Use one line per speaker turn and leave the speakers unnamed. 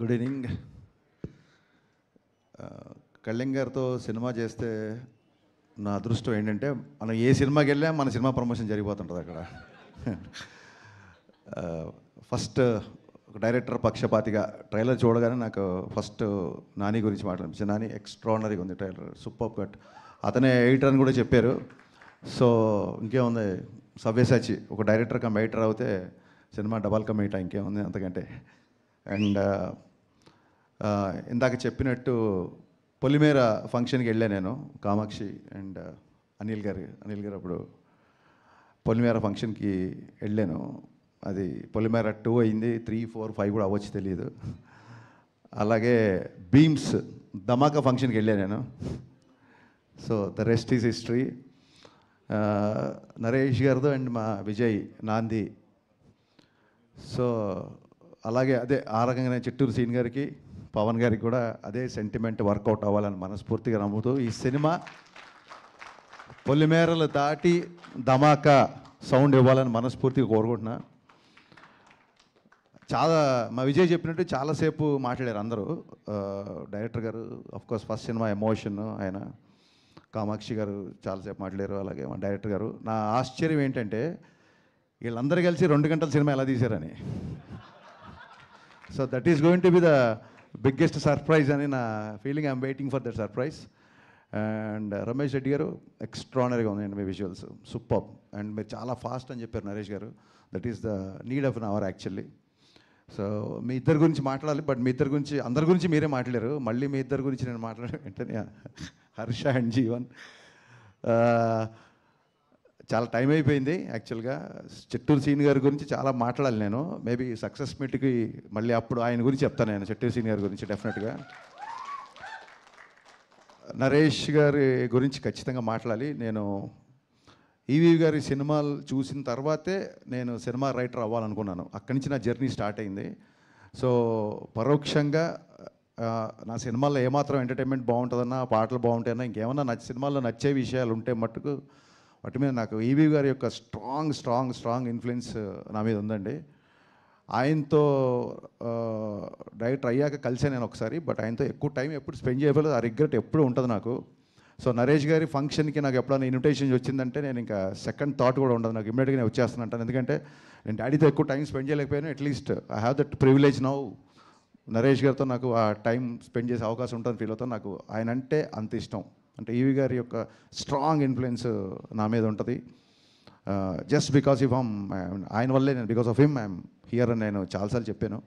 Good evening. Kalyan గారితో cinema చేస్తే నా అదృష్టం ఏంటంటే మనం ఏ సినిమాకి వెళ్ళా మన సినిమా ప్రమోషన్ జరిగిపోతుంటుంది అక్కడ. ఫస్ట్ ఒక డైరెక్టర్ పక్షపాతిగా ట్రైలర్ చూడగానే నాకు ఫస్ట్ నాని గురించి మాట్లాడించి, నాని ఎక్స్ట్రాడినరీగా ఉంది ట్రైలర్, సూపర్ కట్. అతనే ఎడిటర్ అని కూడా చెప్పారు. సో ఇంకేముంది, సవ్యసాచి ఒక డైరెక్టర్ కమ్ ఎడిటర్ అవుతే సినిమా డబల్ కమ్ ఎయిట్ ఇంకేముంది అంతకంటే. అండ్ ఇందాక చెప్పినట్టు పొలిమేర ఫంక్షన్కి వెళ్ళాను నేను, కామాక్షి అండ్ అనిల్ గారు అప్పుడు పొలిమేర ఫంక్షన్కి వెళ్ళాను. అది పొలిమేర 2 అయింది, 3, 4, 5 కూడా అవ్వచ్చు తెలియదు. అలాగే బీమ్స్ ధమాకా ఫంక్షన్కి వెళ్ళాను నేను. So the rest is history. Naresh గారితో అండ్ మా విజయ్ నాంది. సో అలాగే అదే ఆ రకంగానే చిట్టూరు సీన్ గారికి, పవన్ గారికి కూడా అదే సెంటిమెంట్ వర్కౌట్ అవ్వాలని మనస్ఫూర్తిగా నమ్ముతూ ఈ సినిమా పొలిమేరలు దాటి ధమాకా సౌండ్ ఇవ్వాలని మనస్ఫూర్తిగా కోరుకుంటున్నా. చాలా మా విజయ్ చెప్పినట్టు చాలాసేపు మాట్లాడారు అందరూ. డైరెక్టర్ గారు కోర్స్ ఫస్ట్ సినిమా ఎమోషన్, ఆయన కామాక్షి గారు చాలాసేపు మాట్లాడారు, అలాగే మా డైరెక్టర్ గారు. నా ఆశ్చర్యం ఏంటంటే వీళ్ళందరూ కలిసి 2 గంటల సినిమా ఎలా తీశారని. So that is going to be the biggest surprise అని నా feeling. I'm waiting for that surprise. And Ramesh Reddy garu ఎక్స్ట్రానరీగా ఉందండి మీ విజువల్స్, సూపర్. అండ్ మీరు చాలా ఫాస్ట్ అని చెప్పారు Naresh garu. That is the need of an hour actually. So మీ ఇద్దరి గురించి మాట్లాడాలి, బట్ మీ ఇద్దరి గురించి అందరి గురించి మీరే మాట్లాడారు. మళ్ళీ మీ ఇద్దరి గురించి నేను మాట్లాడే వెంటనే హర్ష అండ్ జీవన్. చాలా టైం అయిపోయింది యాక్చువల్గా. చిట్టూరు సీన్ గారి గురించి చాలా మాట్లాడాలి నేను. మేబీ సక్సెస్ మీట్కి మళ్ళీ అప్పుడు ఆయన గురించి చెప్తాను నేను, చిట్టూరు సీన్ గారి గురించి డెఫినెట్గా. నరేష్ గారి గురించి ఖచ్చితంగా మాట్లాడాలి. నేను ఈవీ గారి సినిమాలు చూసిన తర్వాతే నేను సినిమా రైటర్ అవ్వాలనుకున్నాను. అక్కడి నుంచి నా జర్నీ స్టార్ట్ అయింది. సో పరోక్షంగా నా సినిమాల్లో ఏమాత్రం ఎంటర్టైన్మెంట్ బాగుంటుందన్నా, పాటలు బాగుంటాయన్నా, ఇంకేమన్నా సినిమాల్లో నచ్చే విషయాలు ఉంటే మట్టుకు వాటి మీద నాకు ఈవీ గారి యొక్క స్ట్రాంగ్ ఇన్ఫ్లుయెన్స్ నా మీద ఉందండి. ఆయనతో డైరెక్టర్ అయ్యాక కలిసాను నేను ఒకసారి, బట్ ఆయనతో ఎక్కువ టైం ఎప్పుడు స్పెండ్ చేయలేదు. ఆ రిగ్రెట్ ఎప్పుడు ఉంటుంది నాకు. సో నరేష్ గారి ఫంక్షన్కి నాకు ఎప్పుడైనా ఇన్విటేషన్ వచ్చిందంటే నేను ఇంకా సెకండ్ థాట్ కూడా ఉండదు, నాకు ఇమ్మీడియట్గా నేను వచ్చేస్తానంటాను. ఎందుకంటే నేను డాడీతో ఎక్కువ టైం స్పెండ్ చేయలేకపోయాను. At least I have that privilege now. Naresh గారితో నాకు ఆ టైం స్పెండ్ చేసే అవకాశం ఉంటుంది ఫీల్ అవుతాను. నాకు ఆయన అంటే అంత ఇష్టం. అంటే ఈవీ గారి యొక్క స్ట్రాంగ్ ఇన్ఫ్లుయెన్స్ నా మీద ఉంటుంది. జస్ట్ బికాస్ ఆఫ్ ఆయన వల్లే నేను, because of him I'm here అని నేను చాలాసార్లు చెప్పాను.